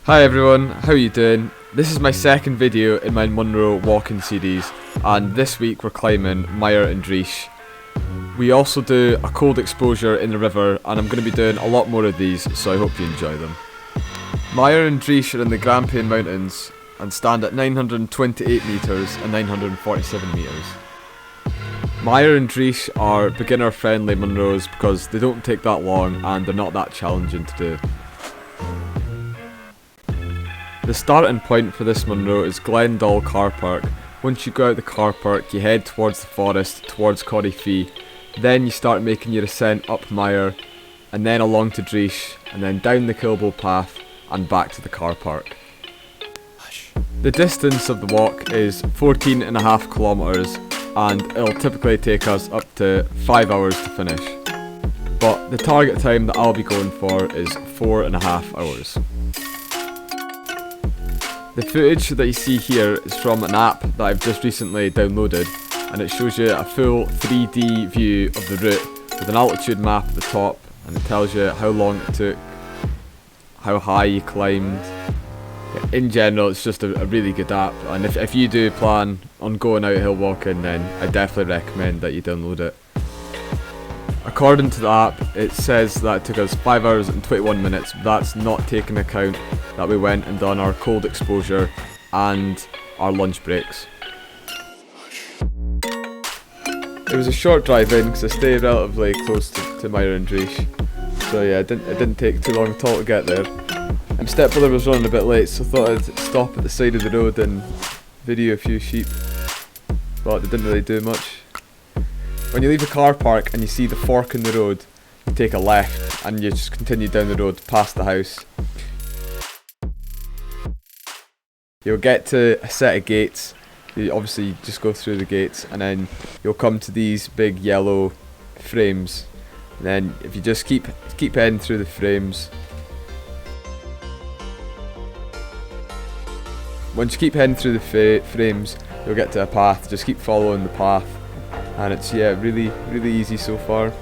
Hi everyone, how are you doing? This is my second video in my Munro walking series, and this week we're climbing Mayar and Driesh. We also do a cold exposure in the river, and I'm going to be doing a lot more of these, so I hope you enjoy them. Mayar and Driesh are in the Grampian Mountains and stand at 928 metres and 947 metres. Mayar and Driesh are beginner friendly Munros because they don't take that long and they're not that challenging to do. The starting point for this Munro is Glendall Car Park. Once you go out the car park, you head towards the forest, towards Corryfee. Then you start making your ascent up Mayar, and then along to Driesh, and then down the Kilbo path, and back to the car park. The distance of the walk is 14.5 kilometres, and it'll typically take us up to 5 hours to finish. But the target time that I'll be going for is 4.5 hours. The footage that you see here is from an app that I've just recently downloaded, and it shows you a full 3D view of the route with an altitude map at the top, and it tells you how long it took, how high you climbed. In general, it's just a really good app, and if you do plan on going out hill walking, then I definitely recommend that you download it. According to the app, it says that it took us 5 hours and 21 minutes, but that's not taking account that we went and done our cold exposure and our lunch breaks. It was a short drive in because I stay relatively close to Mayar and Driesh, so yeah, it didn't take too long at all to get there. And stepbrother was running a bit late, so I thought I'd stop at the side of the road and video a few sheep, but they didn't really do much. When you leave the car park and you see the fork in the road, you take a left and you just continue down the road past the house. You'll get to a set of gates. You just go through the gates, and then you'll come to these big yellow frames. And then if you just keep heading through the frames, once you keep heading through the frames, you'll get to a path. Just keep following the path, and it's really easy so far.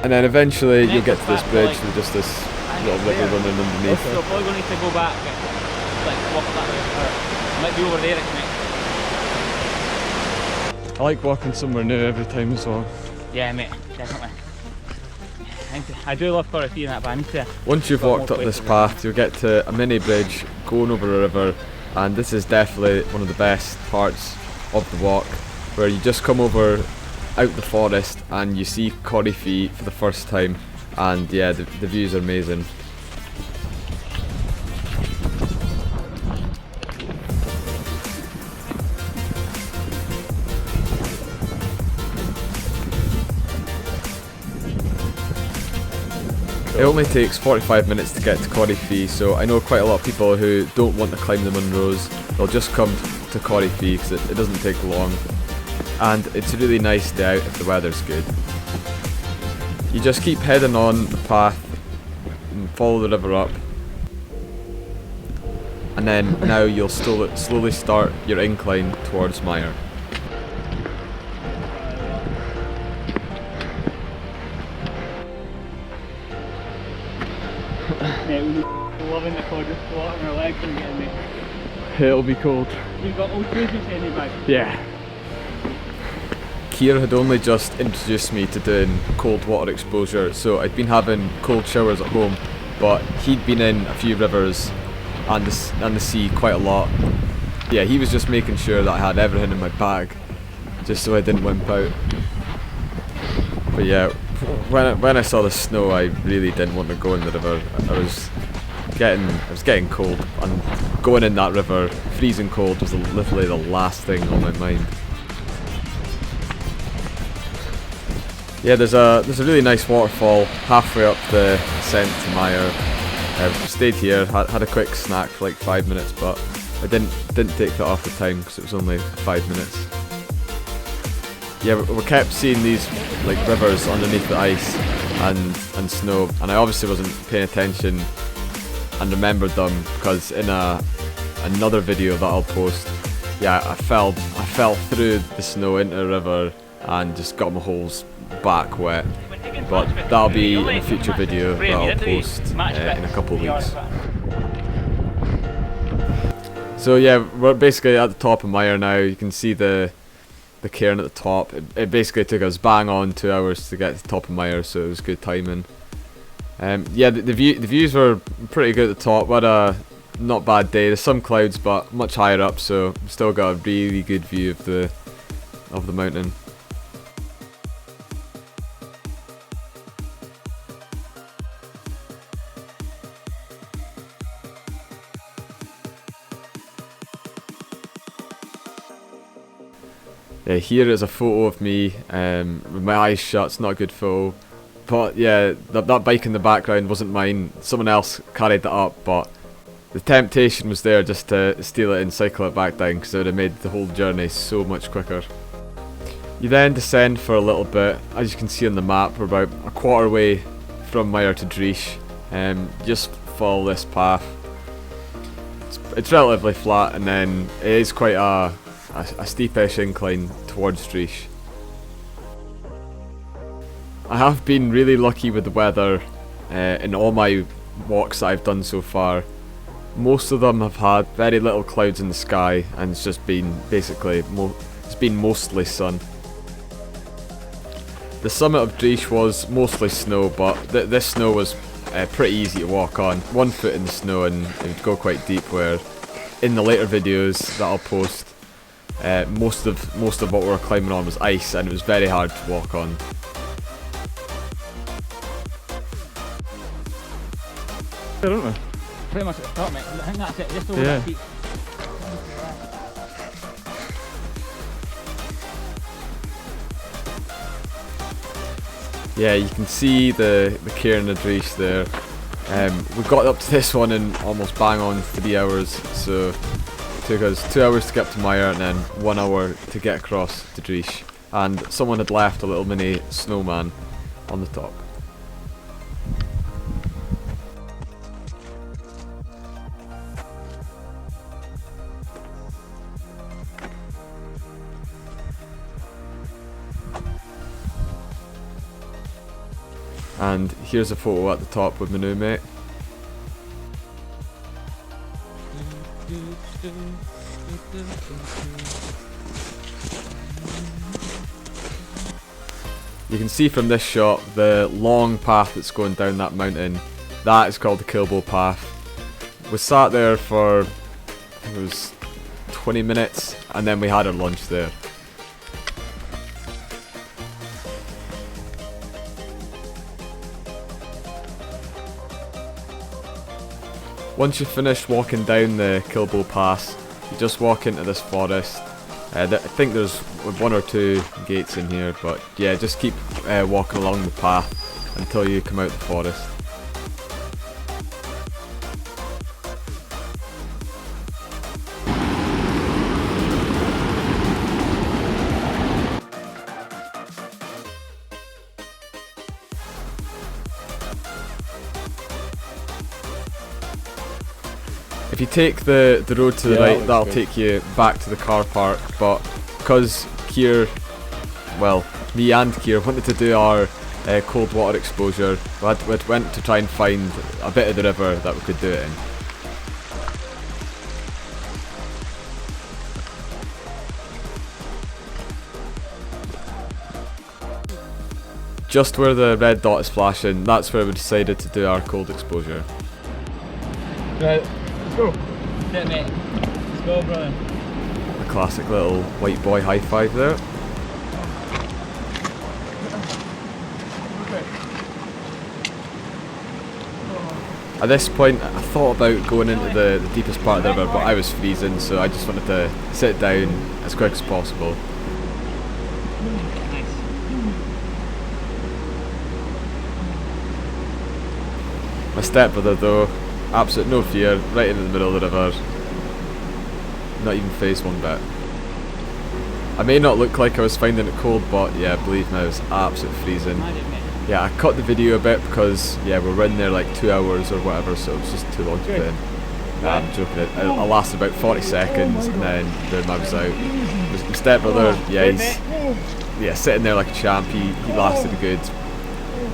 And then eventually you'll get to this bridge with just this little river running underneath. We're probably going to need to go back and walk that way, or it might be over there at night. I like walking somewhere new every time as well. Yeah mate, definitely. I do love Corryfee and that, but I need to... Once you've walked up this path, you'll get to a mini bridge going over a river, and this is definitely one of the best parts of the walk, where you just come over out the forest and you see Corryfee for the first time, and yeah, the views are amazing. It only takes 45 minutes to get to Corryfee, so I know quite a lot of people who don't want to climb the Munros. They'll just come to Corryfee because it doesn't take long, and it's a really nice day out if the weather's good. You just keep heading on the path and follow the river up, and then now you'll slowly start your incline towards Mayar. Yeah, we're loving the cold, just water our legs and getting me. It'll be cold. You've got all shoes you send me back? Yeah. Kier had only just introduced me to doing cold water exposure, so I'd been having cold showers at home, but he'd been in a few rivers and the sea quite a lot. Yeah, he was just making sure that I had everything in my bag, just so I didn't wimp out. But yeah, when I saw the snow, I really didn't want to go in the river. I was getting cold, and going in that river, freezing cold, was literally the last thing on my mind. Yeah, there's a really nice waterfall halfway up the ascent to Mayar. I stayed here, had a quick snack for like 5 minutes, but I didn't take that off the time because it was only 5 minutes. Yeah, we kept seeing these like rivers underneath the ice and snow, and I obviously wasn't paying attention and remembered them because in another video that I'll post, yeah, I fell through the snow into the river and just got my whole back wet. but that'll be in a future video that I'll post in a couple of weeks. So yeah, we're basically at the top of Mayar now. You can see the cairn at the top. It basically took us bang on 2 hours to get to the top of Mayar, so it was good timing. Yeah, the views were pretty good at the top. We had a not bad day. There's some clouds, but much higher up, so still got a really good view of the mountain. Yeah, here is a photo of me with my eyes shut. It's not a good photo. But yeah, that bike in the background wasn't mine. Someone else carried that up, but the temptation was there just to steal it and cycle it back down, because it would have made the whole journey so much quicker. You then descend for a little bit. As you can see on the map, we're about a quarter way from Mayar to Driesh. Just follow this path. It's relatively flat, and then it is quite a steepish incline towards Driesh. I have been really lucky with the weather in all my walks that I've done so far. Most of them have had very little clouds in the sky, and it's just been basically it's been mostly sun. The summit of Driesh was mostly snow, but this snow was pretty easy to walk on. 1 foot in the snow and it would go quite deep, where in the later videos that I'll post, most of what we were climbing on was ice, and it was very hard to walk on. Don't we? Pretty much at the top, mate. I think that's it, just over Yeah. that peak. Yeah, you can see the cairn of Driesh there. We got up to this one in almost bang on 3 hours, so it took us 2 hours to get up to Mayar and then 1 hour to get across to Driesh. And someone had left a little mini snowman on the top. And here's a photo at the top with my new mate. You can see from this shot the long path that's going down that mountain. That is called the Kilbo Path. We sat there for, I think it was 20 minutes, and then we had our lunch there. Once you finish walking down the Kilbo Pass, you just walk into this forest. I think there's 1 or 2 gates in here, but yeah, just keep walking along the path until you come out the forest. If you take the road to the right, that'll take you back to the car park, but because Kier, well, me and Kier wanted to do our cold water exposure, we went to try and find a bit of the river that we could do it in. Just where the red dot is flashing, that's where we decided to do our cold exposure. Right, let's go. That's it, mate. Let's go, brother. A classic little white boy high five there. At this point, I thought about going into the deepest part of the river, but I was freezing, so I just wanted to sit down as quick as possible. Nice. My stepbrother though, absolute no fear, right into the middle of the river. Not even phased one bit. I may not look like I was finding it cold, but yeah, believe me, I was absolutely freezing. Magic, mate. Yeah, I cut the video a bit because yeah, we were in there like 2 hours or whatever, so it was just too long to put in. Nah, I'm joking. It lasted about 40 seconds and then boom, I was out. My stepbrother, yeah, he's sitting there like a champ. He lasted a good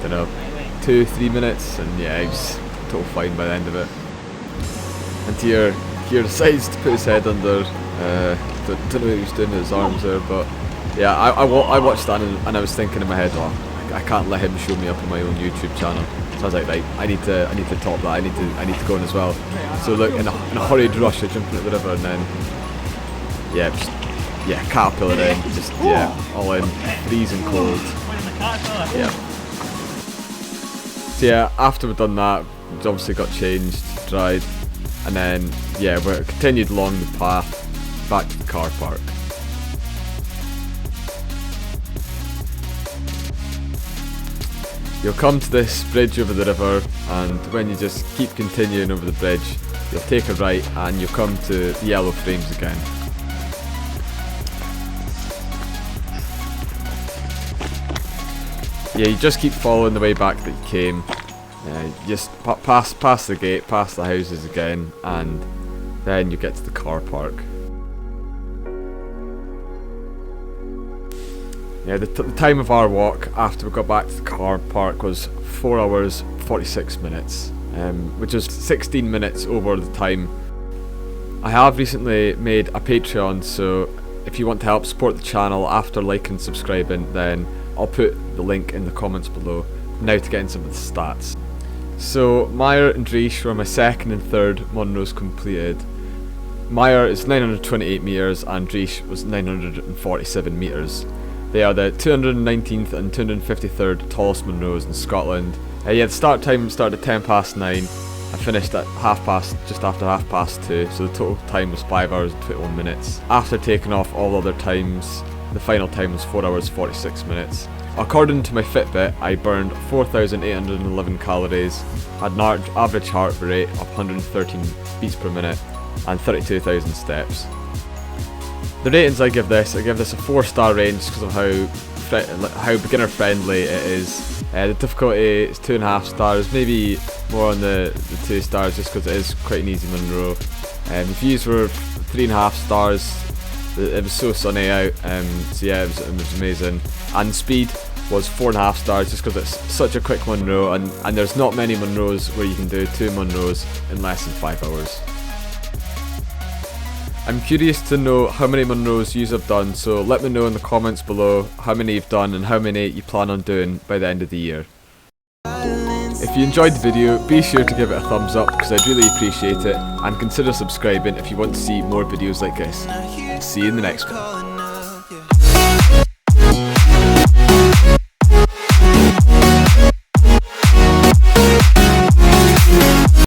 don't know, 2-3 minutes, and yeah, he was total fine by the end of it. And Kier decides to put his head under. Don't know what he was doing with his arms there, but yeah, I watched that and I was thinking in my head, oh, I can't let him show me up on my own YouTube channel. So I was like, right, I need to top that. I need to go in as well. So look, in a hurried rush, I jumped into the river and then caterpillar in, just all in, freezing cold. Yeah. So yeah, after we'd done that, we obviously got changed, dried, and then we continued along the path back to the car park. You'll come to this bridge over the river, and when you just keep continuing over the bridge, you'll take a right and you'll come to the yellow frames again. Yeah, you just keep following the way back that you came. Just past the gate, past the houses again, and then you get to the car park. Yeah, the time of our walk after we got back to the car park was 4 hours 46 minutes, which is 16 minutes over the time. I have recently made a Patreon, so if you want to help support the channel after liking and subscribing, then I'll put the link in the comments below. Now to get in some of the stats. So Mayar and Driesh were my second and third Munros completed. Mayar is 928 metres and Driesh was 947 metres. They are the 219th and 253rd tallest Munros in Scotland. The start time started at 9:10. I finished at just after 2:30, so the total time was 5 hours and 21 minutes. After taking off all other times, the final time was 4 hours 46 minutes. According to my Fitbit, I burned 4,811 calories, had an average heart rate of 113 beats per minute, and 32,000 steps. The ratings I give this a 4-star range because of how beginner friendly it is. The difficulty is 2.5 stars, maybe more on the 2 stars just because it is quite an easy Munro. The views were 3.5 stars. It was so sunny out, so yeah, it was amazing. And speed was 4.5 stars just because it's such a quick Munro, and there's not many Munros where you can do 2 Munros in less than 5 hours. I'm curious to know how many Munros you have done, so let me know in the comments below how many you've done and how many you plan on doing by the end of the year. If you enjoyed the video, be sure to give it a thumbs up because I'd really appreciate it, and consider subscribing if you want to see more videos like this. See you in the next one.